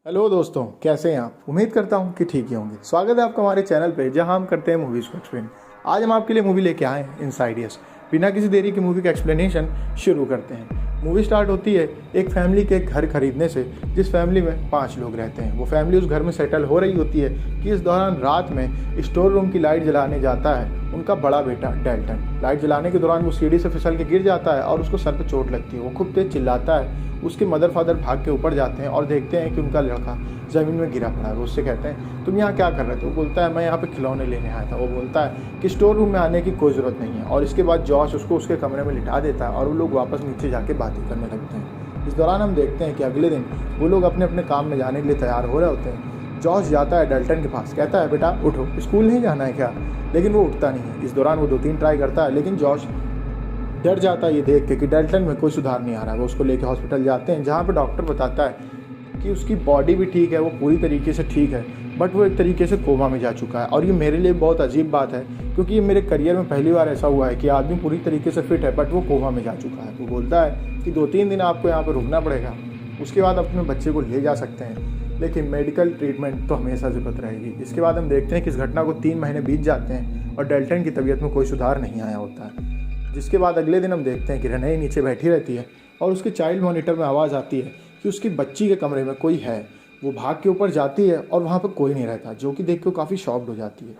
Hello दोस्तों, कैसे हैं आप। उम्मीद करता हूं कि ठीक ही होंगे। स्वागत है आपका हमारे चैनल पे, जहां हम करते हैं मूवीज़ को एक्सप्लेन। आज हम आपके लिए मूवी लेके आए हैं इनसाइड यस। बिना किसी देरी की मूवी का एक्सप्लेनेशन शुरू करते हैं। मूवी स्टार्ट होती है एक फैमिली के घर खरीदने से, जिस फैमिली में 5 लोग रहते हैं। वो फैमिली उस घर में सेटल हो रही होती है कि इस दौरान रात में स्टोर रूम की लाइट जलाने जाता है उनका बड़ा बेटा डेल्टन। लाइट जलाने के दौरान वो सीढ़ी से फिसल के गिर जाता है और उसको सर पे चोट लगती है। वो खूब तेज चिल्लाता है। उसके मदर फादर भाग के ऊपर जाते हैं और देखते हैं कि उनका लड़का ज़मीन में गिरा पड़ा है। वो उससे कहते हैं, तुम यहाँ क्या कर रहे थे। वो बोलता है, मैं यहाँ पे खिलौने लेने आया था। वो बोलता है कि स्टोर रूम में आने की कोई ज़रूरत नहीं है। और इसके बाद जॉश उसको उसके कमरे में लिटा देता है और वो लोग वापस नीचे जाके बातें करने लगते हैं। इस दौरान हम देखते हैं कि अगले दिन वो लोग अपने अपने काम में जाने के लिए तैयार हो रहे होते हैं। जॉश जाता है डेल्टन के पास, कहता है, बेटा उठो, स्कूल नहीं जाना है क्या। लेकिन वो उठता नहीं है। इस दौरान वो 2-3 ट्राई करता है, लेकिन जॉश डर जाता है ये देख के कि डेल्टन में कोई सुधार नहीं आ रहा है। वो उसको लेके हॉस्पिटल जाते हैं, जहाँ पे डॉक्टर बताता है कि उसकी बॉडी भी ठीक है, वो पूरी तरीके से ठीक है, बट वो एक तरीके से कोमा में जा चुका है। और ये मेरे लिए बहुत अजीब बात है, क्योंकि ये मेरे करियर में पहली बार ऐसा हुआ है कि आदमी पूरी तरीके से फिट है बट वो कोमा में जा चुका है। वो बोलता है कि 2-3 दिन आपको यहाँ पर रुकना पड़ेगा, उसके बाद अपने बच्चे को ले जा सकते हैं, लेकिन मेडिकल ट्रीटमेंट तो हमेशा ज़रूरत रहेगी। इसके बाद हम देखते हैं कि इस घटना को 3 महीने बीत जाते हैं और डेल्टन की तबीयत में कोई सुधार नहीं आया होता है। जिसके बाद अगले दिन हम देखते हैं कि रेने नीचे बैठी रहती है और उसके चाइल्ड मॉनिटर में आवाज़ आती है कि उसकी बच्ची के कमरे में कोई है। वो भाग के ऊपर जाती है और वहाँ पर कोई नहीं रहता, जो कि देख के काफ़ी शॉक्ड हो जाती है।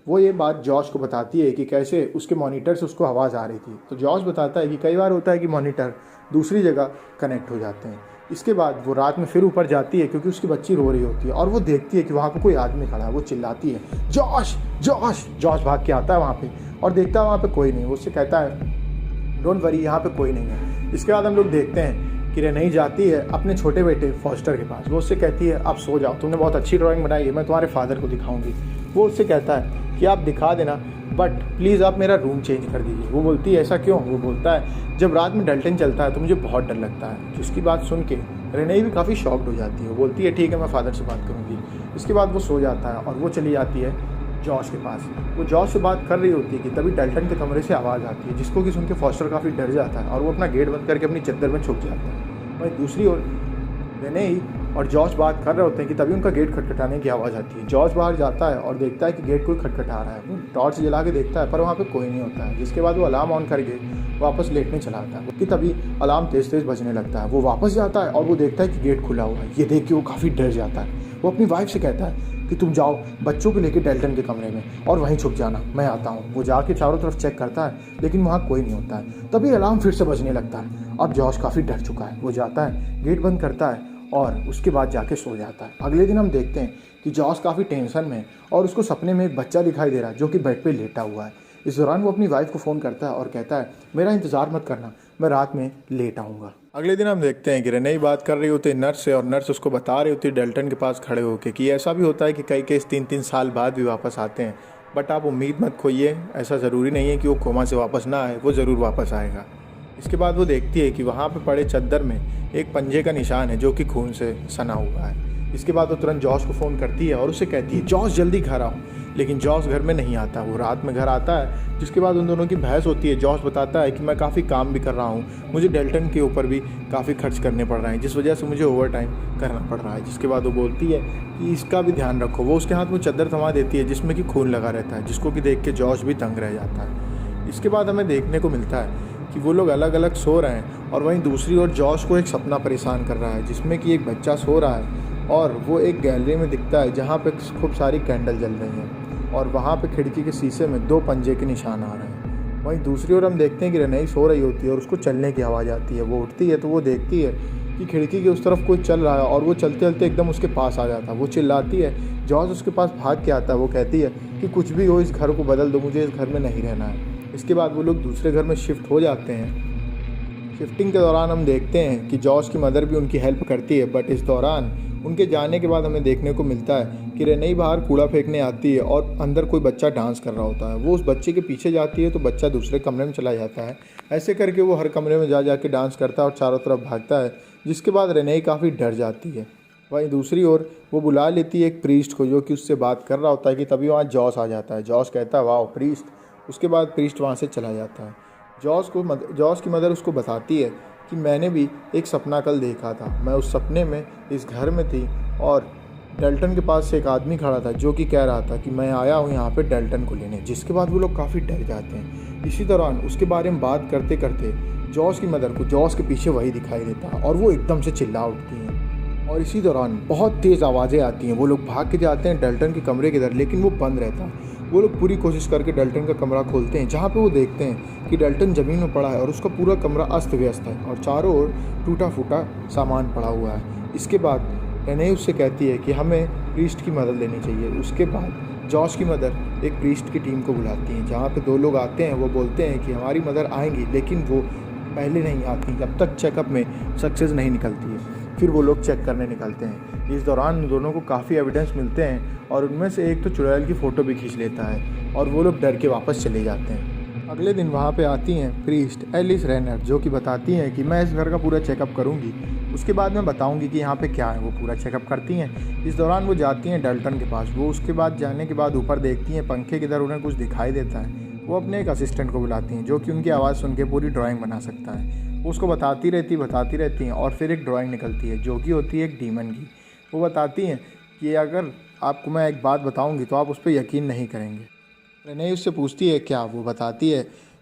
वो ये बात जॉश को बताती है कि कैसे उसके मॉनिटर से उसको आवाज़ आ रही थी। तो जॉश बताता है कि कई बार होता है कि मॉनिटर दूसरी जगह कनेक्ट हो जाते हैं। इसके बाद वो रात में फिर ऊपर जाती है, क्योंकि उसकी बच्ची रो रही होती है और वो देखती है कि वहाँ पर कोई आदमी खड़ा है। वो चिल्लाती है, जॉश जॉश। जॉश भाग के आता है वहाँ पे और देखता है वहाँ पे कोई नहीं। वो उससे कहता है, डोंट वरी, यहाँ पे कोई नहीं है। इसके बाद हम लोग देखते हैं कि रेने जाती है अपने छोटे बेटे फॉस्टर के पास। वो उससे कहती है, आप सो जाओ, तुमने बहुत अच्छी ड्राइंग बनाई है, मैं तुम्हारे फादर को दिखाऊंगी। वो उससे कहता है कि आप दिखा देना, बट प्लीज़ आप मेरा रूम चेंज कर दीजिए। वो बोलती है, ऐसा क्यों। वो बोलता है, जब रात में डेल्टन चलता है तो मुझे बहुत डर लगता है। जिसकी बात सुन के रेने भी काफ़ी शॉक्ड हो जाती है। वो बोलती है, ठीक है, मैं फादर से बात करूँगी। इसके बाद वो सो जाता है और वो चली जाती है जॉश के पास। वो जॉश से बात कर रही होती है कि तभी डेल्टन के कमरे से आवाज़ आती है, जिसको कि सुन के फॉस्टर काफ़ी डर जाता है और वो अपना गेट बंद करके अपनी चद्दर में छुप जाता है। वहीं दूसरी ओर रेने और जॉश बात कर रहे होते हैं कि तभी उनका गेट खटखटाने की आवाज़ आती है। जॉश बाहर जाता है और देखता है कि गेट कोई खटखटा रहा है। वो टॉर्च जला के देखता है पर वहाँ पे कोई नहीं होता है। जिसके बाद वो अलार्म ऑन करके वापस लेटने चला आता है कि तभी अलार्म तेज़ तेज़ बजने लगता है। वो वापस जाता है और वो देखता है कि गेट खुला हुआ है। ये देख के वो काफ़ी डर जाता है। वो अपनी वाइफ से कहता है कि तुम जाओ बच्चों को लेकर डेल्टन के कमरे में और वहीं छुप जाना, मैं आता हूँ। वो जाके चारों तरफ चेक करता है, लेकिन वहाँ कोई नहीं होता है। तभी अलार्म फिर से बजने लगता है। अब जॉश काफ़ी डर चुका है। वो जाता है, गेट बंद करता है और उसके बाद जाके सो जाता है। अगले दिन हम देखते हैं कि जॉश काफ़ी टेंशन में है और उसको सपने में एक बच्चा दिखाई दे रहा है जो कि बेड पे लेटा हुआ है। इस दौरान वो अपनी वाइफ को फ़ोन करता है और कहता है, मेरा इंतज़ार मत करना, मैं रात में लेट आऊँगा। अगले दिन हम देखते हैं कि रेने बात कर रही होती है नर्स से, और नर्स उसको बता रही होती है डेल्टन के पास खड़े होकर कि ऐसा भी होता है कि कई केस 3-3 साल बाद भी वापस आते हैं, बट आप उम्मीद मत खोइए, ऐसा ज़रूरी नहीं है कि वो कोमा से वापस ना आए, वो ज़रूर वापस आएगा। इसके बाद वो देखती है कि वहाँ पे पड़े चद्दर में एक पंजे का निशान है जो कि खून से सना हुआ है। इसके बाद वो तुरंत जॉश को फ़ोन करती है और उससे कहती है, जॉश जल्दी घर आओ। लेकिन जॉश घर में नहीं आता। वो रात में घर आता है। जिसके बाद उन दोनों की बहस होती है। जॉश बताता है कि मैं काफ़ी काम भी कर रहा हूँ, मुझे डेल्टन के ऊपर भी काफ़ी खर्च करने पड़ रहे हैं, जिस वजह से मुझे ओवर टाइम करना पड़ रहा है। जिसके बाद वो बोलती है कि इसका भी ध्यान रखो। वो उसके हाथ में चद्दर थमा देती है जिसमें कि खून लगा रहता है, जिसको कि देख के जॉश भी तंग रह जाता है। इसके बाद हमें देखने को मिलता है कि वो लोग अलग अलग सो रहे हैं और वहीं दूसरी ओर जॉश को एक सपना परेशान कर रहा है, जिसमें कि एक बच्चा सो रहा है और वो एक गैलरी में दिखता है जहाँ पे खूब सारी कैंडल जल रही हैं और वहाँ पे खिड़की के शीशे में 2 पंजे के निशान आ रहे हैं। वहीं दूसरी ओर हम देखते हैं कि रेने सो रही होती है और उसको चलने की आवाज़ आती है। वो उठती है तो वो देखती है कि खिड़की के उस तरफ कोई चल रहा है और वो चलते चलते एकदम उसके पास आ जाता है। वो चिल्लाती है, जॉर्ज उसके पास भाग के आता है। वो कहती है कि कुछ भी हो, इस घर को बदल दो, मुझे इस घर में नहीं रहना है। इसके बाद वो लोग दूसरे घर में शिफ्ट हो जाते हैं। शिफ्टिंग के दौरान हम देखते हैं कि जॉश की मदर भी उनकी हेल्प करती है, बट इस दौरान उनके जाने के बाद हमें देखने को मिलता है कि रेने बाहर कूड़ा फेंकने आती है और अंदर कोई बच्चा डांस कर रहा होता है। वो उस बच्चे के पीछे जाती है तो बच्चा दूसरे कमरे में चला जाता है। ऐसे करके वो हर कमरे में जा के डांस करता है और चारों तरफ भागता है, जिसके बाद रेने काफ़ी डर जाती है। वहीं दूसरी ओर वो बुला लेती है एक प्रीस्ट को जो कि उससे बात कर रहा होता है कि तभी वहाँ जॉस आ जाता है। जॉस कहता है, वाह प्रीस्ट। उसके बाद प्रीस्ट वहाँ से चला जाता है। जॉस की मदर उसको बताती है कि मैंने भी एक सपना कल देखा था। मैं उस सपने में इस घर में थी और डेल्टन के पास से एक आदमी खड़ा था जो कि कह रहा था कि मैं आया हूँ यहाँ पे डेल्टन को लेने, जिसके बाद वो लोग काफ़ी डर जाते हैं। इसी दौरान उसके बारे में बात करते करते जॉस की मदर को जॉस के पीछे वही दिखाई देता है और वो एकदम से चिल्ला उठती हैं और इसी दौरान बहुत तेज़ आवाज़ें आती हैं। वो लोग भाग के जाते हैं डेल्टन के कमरे की तरफ, लेकिन वो बंद रहता है। वो लोग पूरी कोशिश करके डेल्टन का कमरा खोलते हैं, जहाँ पे वो देखते हैं कि डेल्टन ज़मीन में पड़ा है और उसका पूरा कमरा अस्त व्यस्त है और चारों ओर टूटा फूटा सामान पड़ा हुआ है। इसके बाद रेने उससे कहती है कि हमें प्रीस्ट की मदद लेनी चाहिए। उसके बाद जॉश की मदर एक प्रीस्ट की टीम को बुलाती हैं, जहाँ पे 2 लोग आते हैं। वो बोलते हैं कि हमारी मदर आएंगी, लेकिन वो पहले नहीं आती जब तक चेकअप में सक्सेस नहीं निकलती है। फिर वो लोग चेक करने निकलते हैं। इस दौरान उन दोनों को काफ़ी एविडेंस मिलते हैं और उनमें से एक तो चुड़ैल की फ़ोटो भी खींच लेता है और वो लोग डर के वापस चले जाते हैं। अगले दिन वहाँ पे आती हैं प्रीस्ट एलिस रेनर, जो कि बताती हैं कि मैं इस घर का पूरा चेकअप करूँगी, उसके बाद मैं बताऊँगी कि यहाँ पे क्या है। वो पूरा चेकअप करती हैं। इस दौरान वो जाती हैं डेल्टन के पास। वो उसके बाद जाने के बाद ऊपर देखती हैं पंखे की तरह उन्हें कुछ दिखाई देता है। वो अपने एक असिस्टेंट को बुलाती हैं जो कि उनकी आवाज़ सुन के पूरी ड्राइंग बना सकता है। वो उसको बताती रहती हैं और फिर एक ड्राइंग निकलती है जो कि होती है एक डीमन की। वो बताती हैं कि अगर आपको मैं एक बात बताऊंगी तो आप उस पर यकीन नहीं करेंगे। रेने उससे पूछती है क्या। वो बताती है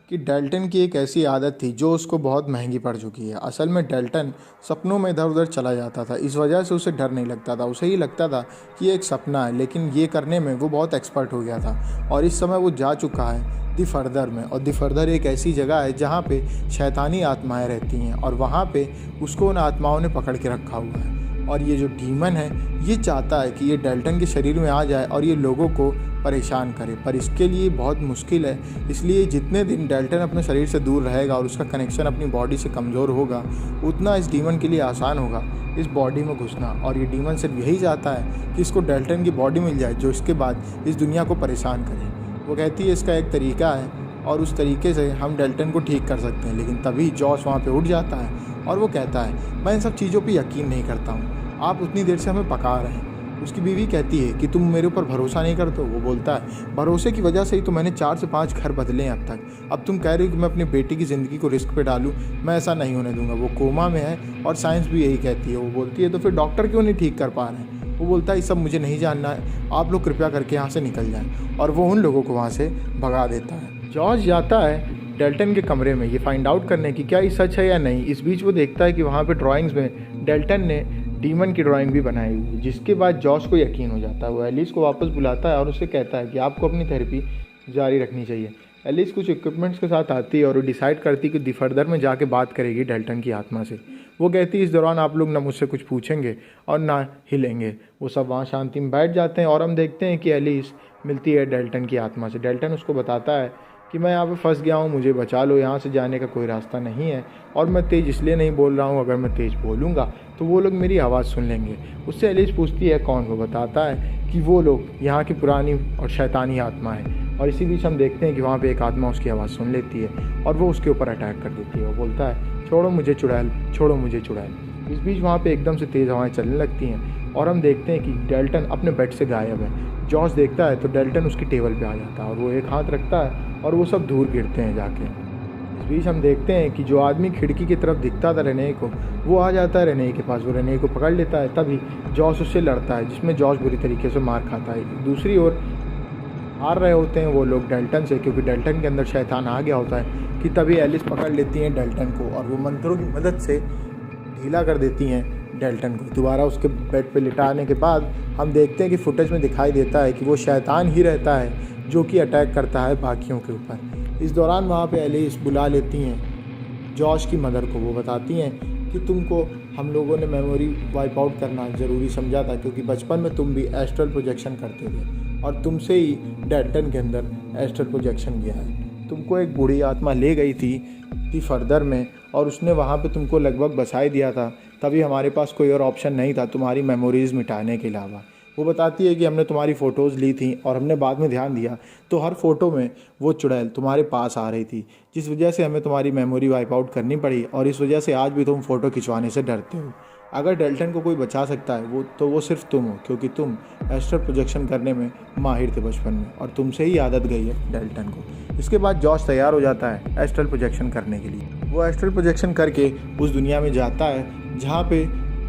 कि डेल्टन की एक ऐसी आदत थी जो उसको बहुत महंगी पड़ चुकी है। असल में डेल्टन सपनों में इधर उधर चला जाता था, इस वजह से उसे डर नहीं लगता था। उसे ही लगता था कि ये एक सपना है, लेकिन ये करने में वो बहुत एक्सपर्ट हो गया था और इस समय वो जा चुका है दी फर्दर में। और दी फर्दर एक ऐसी जगह है जहाँ पे शैतानी आत्माएं रहती हैं और वहाँ पे उसको उन आत्माओं ने पकड़ के रखा हुआ है। और ये जो डीमन है ये चाहता है कि ये डेल्टन के शरीर में आ जाए और ये लोगों को परेशान करे, पर इसके लिए बहुत मुश्किल है। इसलिए जितने दिन डेल्टन अपने शरीर से दूर रहेगा और उसका कनेक्शन अपनी बॉडी से कमज़ोर होगा, उतना इस डीमन के लिए आसान होगा इस बॉडी में घुसना। और ये डीमन सिर्फ यही चाहता है कि इसको डेल्टन की बॉडी मिल जाए जो इसके बाद इस दुनिया को परेशान करे। वो कहती है इसका एक तरीका है और उस तरीके से हम डेल्टन को ठीक कर सकते हैं। लेकिन तभी जॉश वहाँ पे उठ जाता है और वो कहता है मैं इन सब चीज़ों पे यकीन नहीं करता हूँ, आप उतनी देर से हमें पका रहे हैं। उसकी बीवी कहती है कि तुम मेरे ऊपर भरोसा नहीं करते हो। वो बोलता है भरोसे की वजह से ही तो मैंने 4 से 5 घर बदले हैं अब तक। अब तुम कह रही हो कि मैं अपनी बेटी की ज़िंदगी को रिस्क पे डालूँ, मैं ऐसा नहीं होने दूंगा। वो कोमा में है और साइंस भी यही कहती है। वो बोलती है तो फिर डॉक्टर क्यों नहीं ठीक कर पा रहे हैं। वो बोलता है ये सब मुझे नहीं जानना है, आप लोग कृपया करके यहाँ से निकल जाएं। और वो उन लोगों को वहाँ से भगा देता है। जॉर्ज जाता है डेल्टन के कमरे में ये फाइंड आउट करने की क्या ये सच है या नहीं। इस बीच वो देखता है कि वहाँ पे ड्राइंग्स में डेल्टन ने डीमन की ड्राइंग भी बनाई हुई है, जिसके बाद जॉर्ज को यकीन हो जाता है। वो एलिस को वापस बुलाता है और उससे कहता है कि आपको अपनी थेरेपी जारी रखनी चाहिए। एलिस कुछ इक्विपमेंट्स के साथ आती है और वो डिसाइड करती है कि दी फर्दर में जाके बात करेगी डेल्टन की आत्मा से। वो कहती है इस दौरान आप लोग ना मुझसे कुछ पूछेंगे और ना हिलेंगे। वो सब वहाँ शांति में बैठ जाते हैं और हम देखते हैं कि एलिस मिलती है डेल्टन की आत्मा से। डेल्टन उसको बताता है कि मैं यहाँ पे फंस गया हूँ, मुझे बचा लो, यहाँ से जाने का कोई रास्ता नहीं है। और मैं तेज़ इसलिए नहीं बोल रहा हूँ, अगर मैं तेज़ बोलूँगा तो वो लोग मेरी आवाज़ सुन लेंगे। उससे एलिस पूछती है कौन। वो बताता है कि वो लोग यहाँ की पुरानी और शैतानी आत्मा है। और इसी बीच हम देखते हैं कि वहाँ पे एक आत्मा उसकी आवाज़ सुन लेती है और वो उसके ऊपर अटैक कर देती है। वो बोलता है छोड़ो मुझे चुड़ैल, छोड़ो मुझे चुड़ैल। इस बीच वहाँ पे एकदम से तेज़ हवाएं चलने लगती हैं और हम देखते हैं कि डेल्टन अपने बेड से गायब है। जॉर्ज देखता है तो डेल्टन उसकी टेबल पे आ जाता है और वो एक हाथ रखता है और वो सब दूर गिरते हैं जाके। इस बीच हम देखते हैं कि जो आदमी खिड़की की तरफ दिखता था रेने को, वो आ जाता है रेने के पास। वो रेने को पकड़ लेता है। तभी जॉर्ज उससे लड़ता है, जिसमें जॉर्ज बुरी तरीके से मार खाता है। दूसरी ओर हार रहे होते हैं वो लोग डेल्टन से, क्योंकि डेल्टन के अंदर शैतान आ गया होता है। कि तभी एलिस पकड़ लेती हैं डेल्टन को और वो मंत्रों की मदद से ढीला कर देती हैं डेल्टन को। दोबारा उसके बेड पे लिटाने के बाद हम देखते हैं कि फुटेज में दिखाई देता है कि वो शैतान ही रहता है जो कि अटैक करता है बाकियों के ऊपर। इस दौरान वहाँ पे एलिस बुला लेती हैं जॉश की मदर को। वो बताती हैं कि तुमको हम लोगों ने मेमोरी वाइप आउट करना ज़रूरी समझा था, क्योंकि बचपन में तुम भी एस्ट्रल प्रोजेक्शन करते थे और तुमसे ही डेल्टन के अंदर एस्ट्रल प्रोजेक्शन गया है। तुमको एक बूढ़ी आत्मा ले गई थी फर्दर में और उसने वहाँ पे तुमको लगभग बसाई दिया था। तभी हमारे पास कोई और ऑप्शन नहीं था तुम्हारी मेमोरीज़ मिटाने के अलावा। वो बताती है कि हमने तुम्हारी फ़ोटोज़ ली थी और हमने बाद में ध्यान दिया तो हर फ़ोटो में वो चुड़ैल तुम्हारे पास आ रही थी, जिस वजह से हमें तुम्हारी मेमोरी वाइप आउट करनी पड़ी और इस वजह से आज भी तुम फ़ोटो खिंचवाने से डरते हो। अगर डेल्टन को कोई बचा सकता है वो सिर्फ तुम हो, क्योंकि तुम एस्ट्रल प्रोजेक्शन करने में माहिर थे बचपन में और तुमसे ही आदत गई है डेल्टन को। इसके बाद जॉर्ज तैयार हो जाता है एस्ट्रल प्रोजेक्शन करने के लिए। वो एस्ट्रल प्रोजेक्शन करके उस दुनिया में जाता है जहाँ पे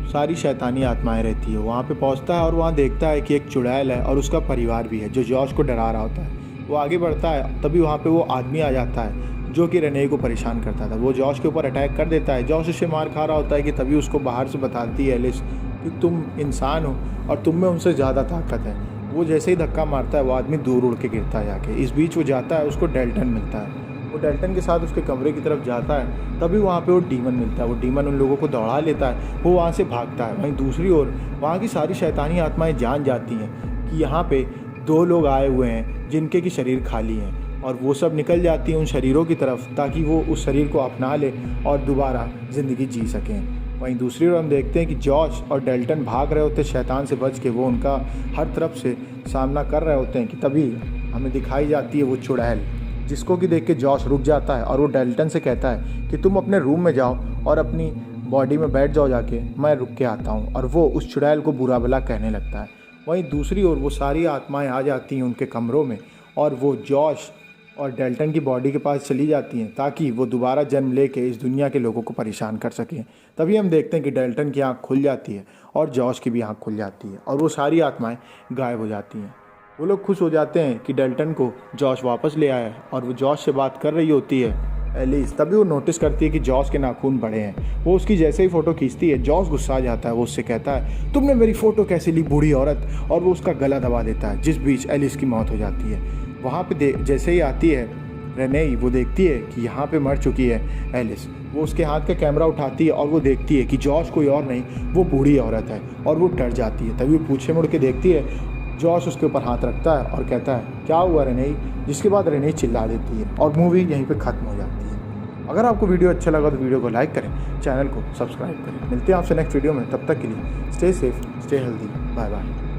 सारी शैतानी आत्माएं रहती है। वहाँ पे पहुँचता है और वहाँ देखता है कि एक चुड़ैल है और उसका परिवार भी है जो जॉश को डरा रहा होता है। वो आगे बढ़ता है, तभी वहाँ पे वो आदमी आ जाता है जो कि रेने को परेशान करता था। वो जॉश के ऊपर अटैक कर देता है। जॉश उससे मार खा रहा होता है कि तभी उसको बाहर से बताती है एलिस कि तुम इंसान हो और तुम में उनसे ज़्यादा ताकत है। वो जैसे ही धक्का मारता है वो आदमी दूर उड़ के गिरता है जाके। इस बीच वो जाता है, उसको डेल्टन मिलता है। वो डेल्टन के साथ उसके कमरे की तरफ जाता है, तभी वहाँ पे वो डीमन मिलता है। वो डीमन उन लोगों को दौड़ा लेता है, वो वहाँ से भागता है। वहीं दूसरी ओर वहाँ की सारी शैतानी आत्माएं जान जाती हैं कि यहाँ पे 2 लोग आए हुए हैं जिनके की शरीर खाली हैं, और वो सब निकल जाती हैं उन शरीरों की तरफ ताकि वो उस शरीर को अपना ले और दोबारा ज़िंदगी जी सकें। वहीं दूसरी ओर हम देखते हैं कि जॉश और डेल्टन भाग रहे होते शैतान से बच के। वो उनका हर तरफ से सामना कर रहे होते हैं कि तभी हमें दिखाई जाती है वो चुड़ैल, जिसको कि देख के जॉश रुक जाता है और वो डेल्टन से कहता है कि तुम अपने रूम में जाओ और अपनी बॉडी में बैठ जाओ जाके, मैं रुक के आता हूँ। और वो उस चुड़ैल को बुरा भला कहने लगता है। वहीं दूसरी ओर वो सारी आत्माएं आ जाती हैं उनके कमरों में और वो जॉश और डेल्टन की बॉडी के पास चली जाती हैं ताकि वो दोबारा जन्म लेके इस दुनिया के लोगों को परेशान कर सकें। तभी हम देखते हैं कि डेल्टन की आँख खुल जाती है और जॉश की भी आँख खुल जाती है और वो सारी आत्माएं गायब हो जाती हैं। वो लोग खुश हो जाते हैं कि डेल्टन को जॉश वापस ले आया है और वो जॉश से बात कर रही होती है एलिस। तभी वो नोटिस करती है कि जॉश के नाखून बड़े हैं। वो उसकी जैसे ही फ़ोटो खींचती है, जॉश गुस्सा आ जाता है। वो उससे कहता है तुमने मेरी फ़ोटो कैसे ली बूढ़ी औरत, और वो उसका गला दबा देता है, जिस बीच एलिस की मौत हो जाती है। वहाँ पे जैसे ही आती है रेने, वो देखती है कि यहाँ पे मर चुकी है एलिस। वो उसके हाथ का कैमरा उठाती है और वो देखती है कि जॉश कोई और नहीं, वो बूढ़ी औरत है, और वो डर जाती है। तभी वो पीछे मुड़ के देखती है, जॉश उसके ऊपर हाथ रखता है और कहता है क्या हुआ रेने, जिसके बाद रेने चिल्ला देती है और मूवी यहीं पे ख़त्म हो जाती है। अगर आपको वीडियो अच्छा लगा तो वीडियो को लाइक करें, चैनल को सब्सक्राइब करें। मिलते हैं आपसे नेक्स्ट वीडियो में, तब तक के लिए stay safe, stay healthy, bye bye.